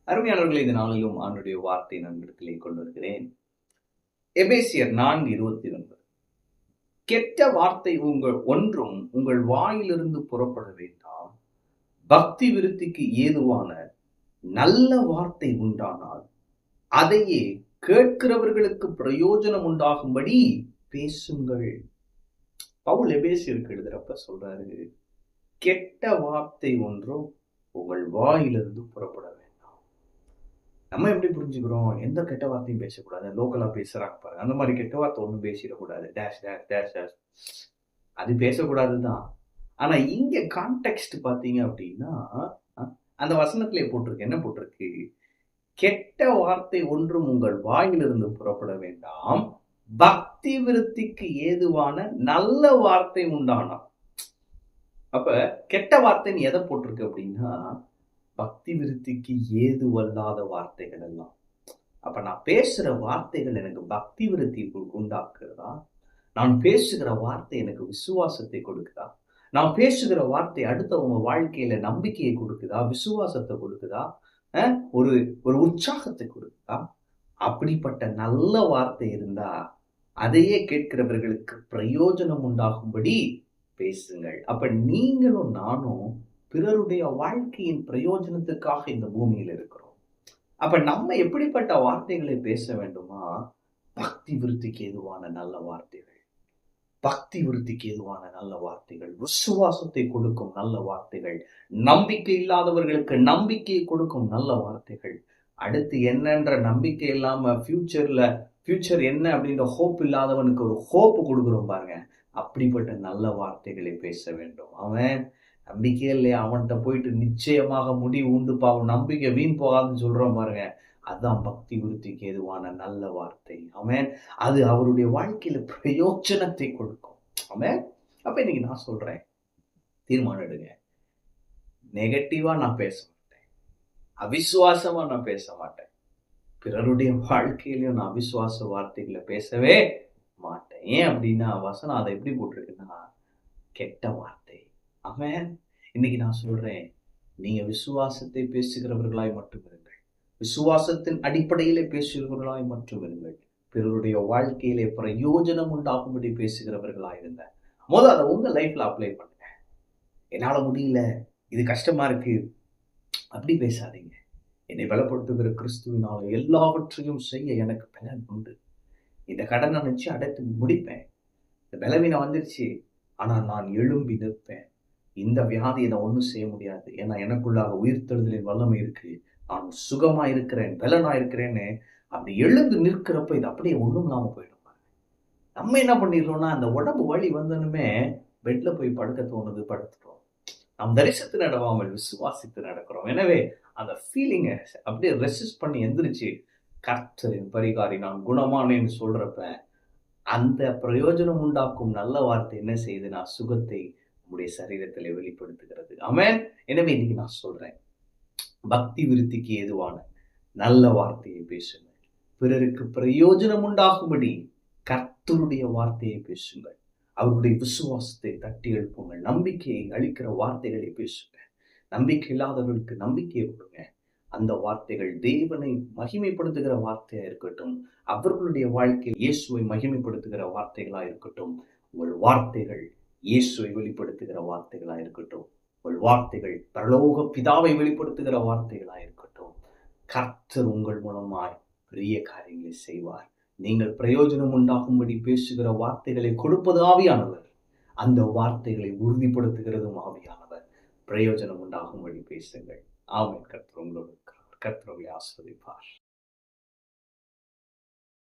அருமையானவர்களை, இந்த நாளிலும் ஆண்டுடைய வார்த்தை நண்பர்களே கொண்டு வருகிறேன். எபேசியர் 4:29. கெட்ட வார்த்தை ஒன்றும் உங்கள் வாயிலிருந்து புறப்பட வேண்டாம். பக்தி விருத்திக்கு ஏதுவான நல்ல வார்த்தை உண்டானால் அதையே கேட்கிறவர்களுக்கு பிரயோஜனம் உண்டாகும்படி பேசுங்கள். பவுல் எபேசியருக்கு எழுதுறப்ப சொல்றாரு, கெட்ட வார்த்தை ஒன்றும் உங்கள் வாயிலிருந்து புறப்பட வேண்டாம். நம்ம எப்படி புரிஞ்சுக்கிறோம்? எந்த கெட்ட வார்த்தையும் பேசக்கூடாது. லோக்கலா பேசுறாங்க பாருங்க, அந்த மாதிரி கெட்ட வார்த்தை ஒன்றும் பேசிடக்கூடாது. டேஷ் டேஷ் டேஷ் டேஷ் அது பேசக்கூடாது தான். ஆனா இங்க கான்டெக்ஸ்ட் பாத்தீங்க அப்படின்னா, அந்த வசனத்திலே போட்டிருக்கு, என்ன போட்டிருக்கு? கெட்ட வார்த்தை ஒன்றும் உங்கள் வாயிலிருந்து புறப்பட வேண்டாம், பக்தி விருத்திக்கு ஏதுவான நல்ல வார்த்தை உண்டானா. அப்ப கெட்ட வார்த்தைன்னு எதை போட்டிருக்கு அப்படின்னா, பக்தி விருத்திக்கு ஏதுவல்லாத வார்த்தைகள் எல்லாம். அப்ப நான் பேசுற வார்த்தைகள் எனக்கு பக்தி விருத்தி உண்டாக்குறதா? நான் பேசுகிற வார்த்தை எனக்கு விசுவாசத்தை கொடுக்குதா? நான் பேசுகிற வார்த்தை அடுத்தவங்க வாழ்க்கையில நம்பிக்கையை கொடுக்குதா? விசுவாசத்தை கொடுக்குதா? ஒரு ஒரு உற்சாகத்தை கொடுக்குதா? அப்படிப்பட்ட நல்ல வார்த்தை இருந்தா அதையே கேட்கிறவர்களுக்கு பிரயோஜனம் உண்டாகும்படி பேசுங்கள். அப்ப நீங்களும் நானும் பிறருடைய வாழ்க்கையின் பிரயோஜனத்துக்காக இந்த பூமியில் இருக்கிறோம். அப்ப நம்ம எப்படிப்பட்ட வார்த்தைகளை பேச வேண்டுமா? பக்தி விருத்திக்கு ஏதுவான நல்ல வார்த்தைகள், பக்தி விருத்திக்கு ஏதுவான நல்ல வார்த்தைகள், விசுவாசத்தை கொடுக்கும் நல்ல வார்த்தைகள், நம்பிக்கை இல்லாதவர்களுக்கு நம்பிக்கையை கொடுக்கும் நல்ல வார்த்தைகள், அடுத்து என்னன்ற நம்பிக்கை இல்லாம ஃபியூச்சர் என்ன அப்படின்ற ஹோப் இல்லாதவனுக்கு ஒரு ஹோப் கொடுக்குறோம் பாருங்க, அப்படிப்பட்ட நல்ல வார்த்தைகளை பேச வேண்டும். அவன் நம்பிக்கையே இல்லையா, அவன்கிட்ட போயிட்டு நிச்சயமாக முடிவு உண்டுப்பா, அவன் நம்பிக்கை வீண் போகாதுன்னு சொல்றோம் பாருங்க, அதுதான் பக்தி விருத்திக்கு ஏதுவான நல்ல வார்த்தை. அவன் அது அவருடைய வாழ்க்கையில பிரயோஜனத்தை கொடுக்கும். அவன் அப்ப இன்னைக்கு நான் சொல்றேன், தீர்மானம் எடுங்க. நெகட்டிவா நான் பேச மாட்டேன், அவிசுவாசமா நான் பேச மாட்டேன், பிறருடைய வாழ்க்கையிலையும் நான் அவிசுவாச வார்த்தைகளை பேசவே மாட்டேன். ஏன் அப்படின்னா வசனம் அதை எப்படி போட்டிருக்குன்னா, கெட்ட வார்த்தை. அவன் இன்னைக்கு நான் சொல்றேன், நீங்க விசுவாசத்தை பேசுகிறவர்களாய் மட்டும் இருங்கள், விசுவாசத்தின் அடிப்படையிலே பேசுகிறவர்களாய் மட்டும் இருங்கள், பிறருடைய வாழ்க்கையிலே பிரயோஜனம் உண்டாகும்படி பேசுகிறவர்களாய் இருங்க. முதல்ல அதை உங்க லைஃப்ல அப்ளை பண்ணுங்க. என்னால முடியல, இது கஷ்டமா இருக்கு, அப்படி பேசாதீங்க. என்னை பலப்படுத்துகிற கிறிஸ்துவினால எல்லாவற்றையும் செய்ய எனக்கு பலன் உண்டு. இந்த கடனை நினைச்சு அடைத்து முடிப்பேன். இந்த பலவீனம் வந்துருச்சு, ஆனா நான் எழும்பி நிற்பேன். இந்த வியாதியை நான் ஒன்றும் செய்ய முடியாது, ஏன்னா எனக்குள்ளாக உயிர்த்தெழுதலின் வல்லமை இருக்கு, நான் சுகமா இருக்கிறேன், பலனா இருக்கிறேன்னு அப்படி எழுந்து நிற்கிறப்ப இது அப்படியே ஒன்றும் இல்லாம போயிடும். நம்ம என்ன பண்ணிடுறோம்னா, அந்த உடம்பு வலி வந்தனுமே பெட்ல போய் படுக்க தோணுது, படுத்துட்டோம். நாம் தரிசனத்து நடவாமல் விசுவாசித்து நடக்கிறோம். எனவே அந்த ஃபீலிங்கை அப்படியே ரெசிஸ்ட் பண்ணி எந்திரிச்சு, கர்த்தரின் பரிகாரி நான் குணமானேன்னு சொல்றப்ப அந்த பிரயோஜனம் உண்டாக்கும் நல்ல வார்த்தை என்ன செய்யுதுன்னா, சுகத்தை உடைய சரீரத்திலே வெளிப்படுத்துகிறது. ஆமென். எனவே இன்னைக்கு நான் சொல்றேன், பக்தி விருத்திக்கு ஏதுவான நல்ல வார்த்தையை பேசுங்கள், பிறருக்கு பிரயோஜனம் உண்டாகும்படி கர்த்தருடைய வார்த்தையை பேசுங்கள், அவருடைய விசுவாசத்தை தட்டி எழுப்புங்கள், நம்பிக்கையை அளிக்கிற வார்த்தைகளை பேசுங்க, நம்பிக்கை இல்லாதவர்களுக்கு நம்பிக்கையை கொடுங்க. அந்த வார்த்தைகள் தேவனை மகிமைப்படுத்துகிற வார்த்தையா இருக்கட்டும், அவர்களுடைய வாழ்க்கையில் இயேசுவை மகிமைப்படுத்துகிற வார்த்தைகளா இருக்கட்டும். உங்கள் வார்த்தைகள் இயேசுவை வெளிப்படுத்துகிற வார்த்தைகளா இருக்கட்டும், உங்கள் வார்த்தைகள் பரலோக பிதாவை வெளிப்படுத்துகிற வார்த்தைகளா இருக்கட்டும். கர்த்தர் உங்கள் மூலமாய் பெரிய காரியங்களை செய்வார். நீங்கள் பிரயோஜனம் உண்டாகும்படி பேசுகிற வார்த்தைகளை கொடுப்பது ஆவியானவர், அந்த வார்த்தைகளை உறுதிப்படுத்துகிறதும் ஆவியானவர். பிரயோஜனம் உண்டாகும்படி பேசுங்கள். ஆமென். கர்த்தர் உங்களோடு இருக்கிறார். கர்த்தர் உங்களை ஆசீர்வதிப்பார்.